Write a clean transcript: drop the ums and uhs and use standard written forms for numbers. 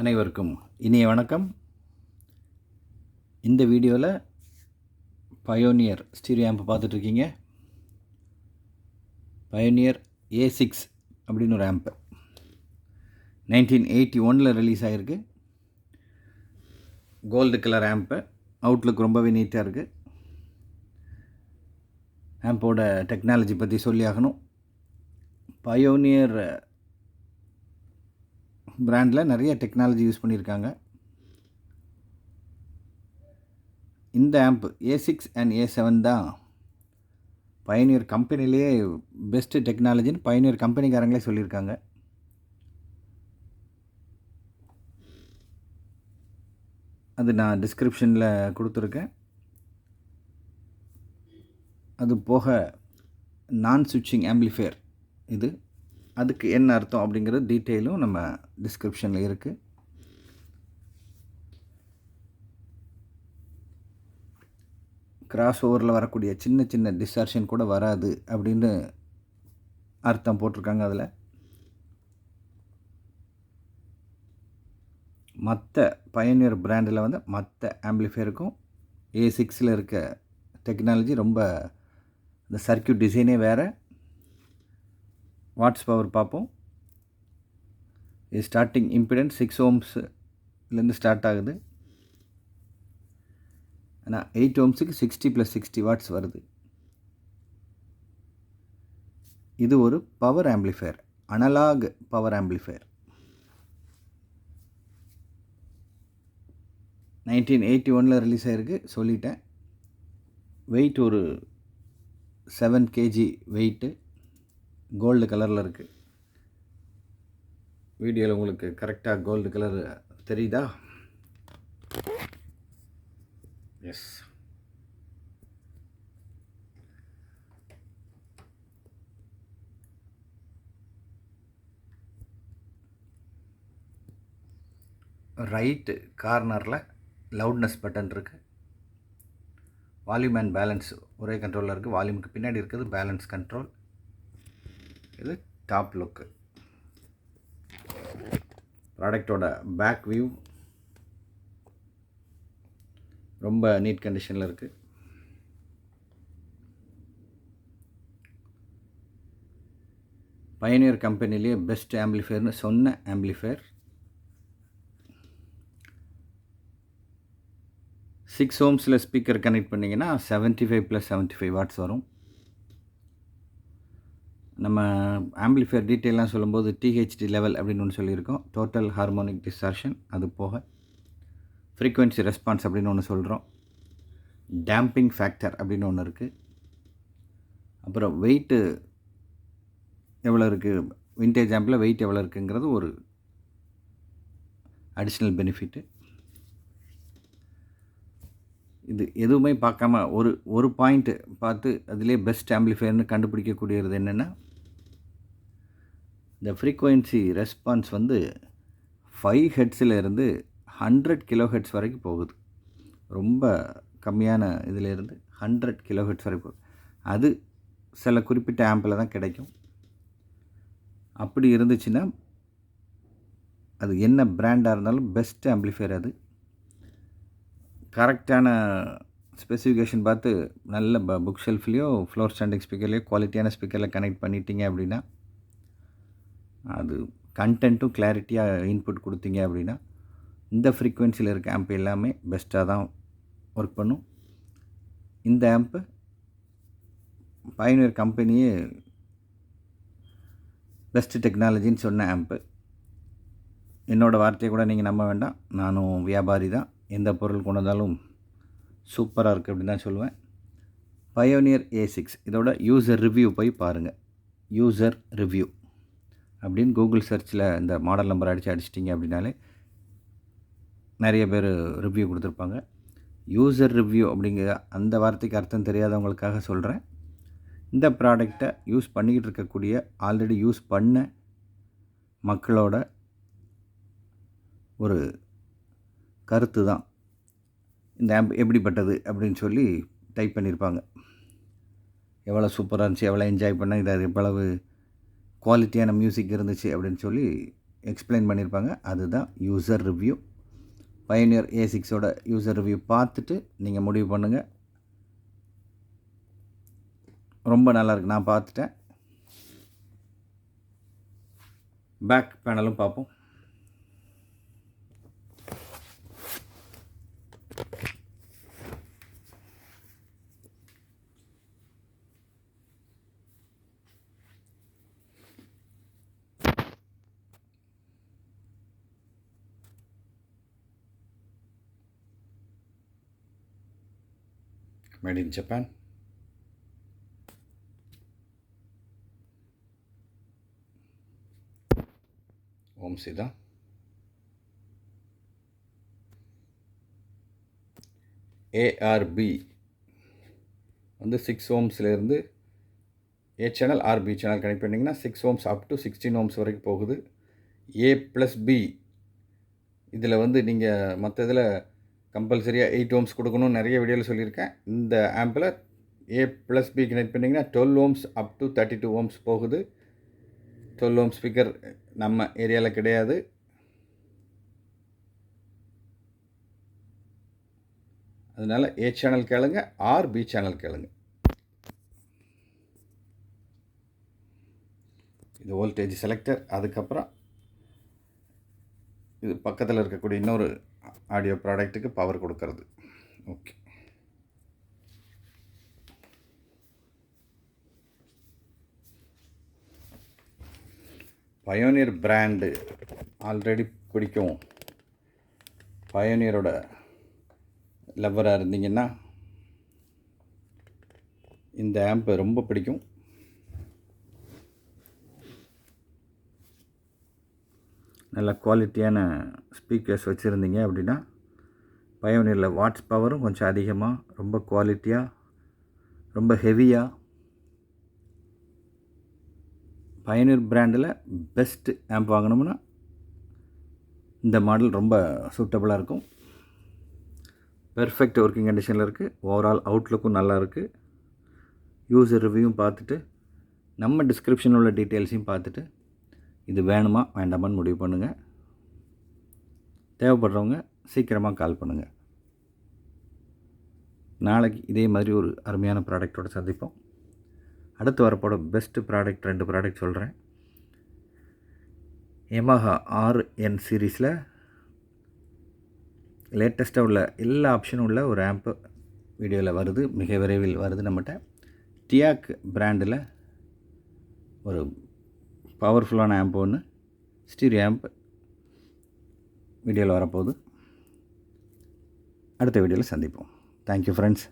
அனைவருக்கும் இனிய வணக்கம். இந்த வீடியோவில் பயோனியர் ஸ்டீரியோ ஆம்ப் பார்த்துட்ருக்கீங்க. பயோனியர் A6 அப்படின்னு ஒரு ஆம்ப்பு 1981 ரிலீஸ் ஆகிருக்கு. Gold colour amp. அவுட்லுக் ரொம்பவே நீட்டாக இருக்குது. ஆம்போட டெக்னாலஜி பற்றி சொல்லி ஆகணும். பயோனியர் பிராண்டில் நிறைய டெக்னாலஜி யூஸ் பண்ணியிருக்காங்க. இந்த ஆம்ப் A6 அண்ட் A7 தான் பயோனியர் கம்பெனிலேயே பெஸ்ட்டு டெக்னாலஜின்னு பயோனியர் கம்பெனிக்காரங்களே சொல்லியிருக்காங்க. அது நான் டிஸ்கிரிப்ஷனில் கொடுத்துருக்கேன். அது போக நான் சுவிட்சிங் ஆம்பிளிஃபையர் இது, அதுக்கு என்ன அர்த்தம் அப்படிங்கிற டீட்டெயிலும் நம்ம டிஸ்கிரிப்ஷனில் இருக்குது. கிராஸ் ஓவரில் வரக்கூடிய சின்ன சின்ன டிஸ்டார்ஷன் கூட வராது அப்படின்னு அர்த்தம் போட்டிருக்காங்க. அதில் மற்ற பயோனியர் பிராண்டில் வந்து மற்ற ஆம்பிளிஃபையருக்கும் A6 இருக்க டெக்னாலஜி ரொம்ப, இந்த சர்க்யூட் டிசைனே வேறு. வாட்ஸ் பவர் பார்ப்போம். இது ஸ்டார்டிங் இம்பிடன்ஸ் 6 ohmsலேருந்து ஸ்டார்ட் ஆகுது. ஆனால் 8 ohmsக்கு 60 + 60 வாட்ஸ் வருது. இது ஒரு power amplifier, analog power amplifier. 1981 release ஆகிருக்கு, சொல்லிட்டேன். வெயிட் ஒரு 7 kg வெயிட்டு. கோல்டு கலரில் இருக்குது. வீடியோவில் உங்களுக்கு கரெக்டாக கோல்டு கலர் தெரியுதா? எஸ். ரைட்டு கார்னரில் லவுட்னஸ் பட்டன் இருக்குது. வால்யூம் அண்ட் பேலன்ஸ் ஒரே கண்ட்ரோலில் இருக்குது. வால்யூமுக்கு பின்னாடி இருக்குது பேலன்ஸ் கண்ட்ரோல். இது டாப் லுக்கு. ப்ராடக்டோட பேக் வியூ ரொம்ப நீட் கண்டிஷனில் இருக்குது. பயோனியர் கம்பெனிலேயே பெஸ்ட் ஆம்பிளிஃபையர்னு சொன்ன ஆம்பிளிஃபையர். 6 ohmஸில் ஸ்பீக்கர் கனெக்ட் பண்ணிங்கன்னா 75 + 75 வாட்ஸ் வரும். நம்ம ஆம்பிளிஃபையர் டீட்டெயிலாம் சொல்லும்போது THD லெவல் அப்படின்னு ஒன்று சொல்லியிருக்கோம். Total harmonic distortion. அது போக ஃப்ரீக்வன்சி ரெஸ்பான்ஸ் அப்படின்னு ஒன்று சொல்கிறோம். டேம்பிங் ஃபேக்டர் அப்படின்னு ஒன்று இருக்குது. அப்புறம் வெயிட்டு எவ்வளோ இருக்குது, விண்டேஜ் ஆம்பில் வெயிட் எவ்வளோ இருக்குங்கிறது ஒரு அடிஷ்னல் பெனிஃபிட்டு. இது எதுவுமே பார்க்காம ஒரு பாயிண்ட்டு பார்த்து அதிலே பெஸ்ட் ஆம்பிளிஃபையர்னு கண்டுபிடிக்கக்கூடியது என்னென்னா, இந்த ஃப்ரீக்வன்சி ரெஸ்பான்ஸ் வந்து 5 ஹெர்ட்ஸில் இருந்து 100 kHz வரைக்கும் போகுது. ரொம்ப கம்மியான இதிலேருந்து 100 kHz வரைக்கும் போகுது. அது சில குறிப்பிட்ட ஆம்பில் தான் கிடைக்கும். அப்படி இருந்துச்சுன்னா அது என்ன பிராண்டாக இருந்தாலும் பெஸ்ட் ஆம்பிளிஃபையர். அது கரெக்டான ஸ்பெசிஃபிகேஷன் பார்த்து நல்ல புக் ஷெல்ஃப்லேயோ ஃப்ளோர் ஸ்டாண்டிங் ஸ்பீக்கர்லேயோ குவாலிட்டியான ஸ்பீக்கரில் கனெக்ட் பண்ணிட்டீங்க அப்படின்னா, அது கண்டென்ட்டும் கிளாரிட்டியாக இன்புட் கொடுத்தீங்க அப்படின்னா, இந்த ஃப்ரீக்வன்சியில் இருக்க ஆம்ப் எல்லாமே பெஸ்ட்டாக தான் ஒர்க் பண்ணும். இந்த ஆம்ப்பு பயோனியர் கம்பெனியே பெஸ்ட்டு டெக்னாலஜின்னு சொன்ன ஆம்ப்பு. என்னோடய வார்த்தையை கூட நீங்கள் நம்ப வேண்டாம். நானும் வியாபாரி தான். எந்த பொருள் கொண்டு வந்தாலும் சூப்பராக இருக்குது அப்படின்னு தான் சொல்லுவேன். பயோனியர் A6 இதோட யூசர் ரிவ்யூ போய் பாருங்கள். யூசர் ரிவ்யூ அப்படின்னு கூகுள் சர்ச்சில் இந்த மாடல் நம்பர் அடிச்சிட்டிங்க அப்படின்னாலே நிறைய பேர் ரிவ்யூ கொடுத்துருப்பாங்க. யூசர் ரிவ்யூ அப்படிங்கிற அந்த வார்த்தைக்கு அர்த்தம் தெரியாதவங்களுக்காக சொல்கிறேன். இந்த ப்ராடக்டை யூஸ் பண்ணிக்கிட்டு இருக்கக்கூடிய, ஆல்ரெடி யூஸ் பண்ண மக்களோட ஒரு கருத்து தான் இந்த ஆம்ப் எப்படிப்பட்டது அப்படின்னு சொல்லி டைப் பண்ணியிருப்பாங்க. எவ்வளோ சூப்பராக இருந்துச்சு, எவ்வளோ என்ஜாய் பண்ணேன், இது எவ்வளவு குவாலிட்டியான மியூசிக் இருந்துச்சு அப்படின்னு சொல்லி எக்ஸ்பிளைன் பண்ணியிருப்பாங்க. அதுதான் யூசர் ரிவ்யூ. பயோனியர் A6ஓட யூசர் ரிவ்யூ பார்த்துட்டு நீங்கள் முடிவு பண்ணுங்கள். ரொம்ப நல்லாயிருக்கு, நான் பார்த்துட்டேன். பேக் பேனலும் பார்ப்போம். Made in Japan. ஓம்ஸ் தான். ARB வந்து 6 ஓம்ஸ்லேருந்து A channel RB channel connect பண்ணிங்கன்னா 6 ஓம்ஸ் அப் டு 16 ஓம்ஸ் வரைக்கும் போகுது. A+B இதில் வந்து நீங்கள் மற்ற இதில் கம்பல்சரியாக 8 ஓம்ஸ் கொடுக்கணும்னு நிறைய வீடியோவில் சொல்லியிருக்கேன். இந்த ஆம்பில் A+B கனெக்ட் பண்ணிங்கன்னா 12 ஓம்ஸ் அப் டு 32 ஓம்ஸ் போகுது. 12 ஓம் ஸ்பீக்கர் நம்ம ஏரியாவில் கிடையாது. அதனால் A சேனல் கேளுங்க, RB சேனல் கேளுங்க. இது வோல்டேஜ் செலக்டர். அதுக்கப்புறம் இது பக்கத்தில் இருக்கக்கூடிய இன்னொரு ஆடியோ ப்ராடக்ட்டுக்கு பவர் கொடுக்கறது. ஓகே, பயோனியர் பிராண்டு ஆல்ரெடி பிடிக்கும். பயோனியரோட லவ்வராக இருந்தீங்கன்னா இந்த ஆம்பை ரொம்ப பிடிக்கும். நல்ல குவாலிட்டியான ஸ்பீக்கர்ஸ் வச்சுருந்தீங்க அப்படின்னா பயோனியரில் வாட்ஸ் பவரும் கொஞ்சம் அதிகமாக, ரொம்ப குவாலிட்டியாக, ரொம்ப ஹெவியாக. பயோனியர் பிராண்டில் பெஸ்ட்டு ஆம்ப் வாங்கணும்னா இந்த மாடல் ரொம்ப சூட்டபுளாக இருக்கும். பெர்ஃபெக்ட் ஒர்க்கிங் கண்டிஷனில் இருக்குது. ஓவரால் அவுட்லுக்கும் நல்லா இருக்குது. யூசர் ரிவ்யூவும் பார்த்துட்டு நம்ம டிஸ்கிரிப்ஷனில் உள்ள டீட்டெயில்ஸையும் பார்த்துட்டு இது வேணுமா வேண்டாமான்னு முடிவு பண்ணுங்கள். தேவைப்படுறவங்க சீக்கிரமாக கால் பண்ணுங்கள். நாளைக்கு இதே மாதிரி ஒரு அருமையான ப்ராடக்டோடு சந்திப்போம். அடுத்து வரப்போட பெஸ்ட்டு ப்ராடக்ட் 2 ப்ராடக்ட் சொல்கிறேன். Yamaha RN சீரீஸில் லேட்டஸ்ட்டாக உள்ள எல்லா ஆப்ஷனும் உள்ள ஒரு ஆம்ப்பு வீடியோவில் வருது, மிக விரைவில் வருது நம்மகிட்ட. டியாக் பிராண்டில் ஒரு பவர்ஃபுல்லான ஆம்ப் ஒன்று, ஸ்டீரியோ ஆம்ப் வீடியோவில் வரப்போகுது. அடுத்த வீடியோவில் சந்திப்போம். Thank you friends.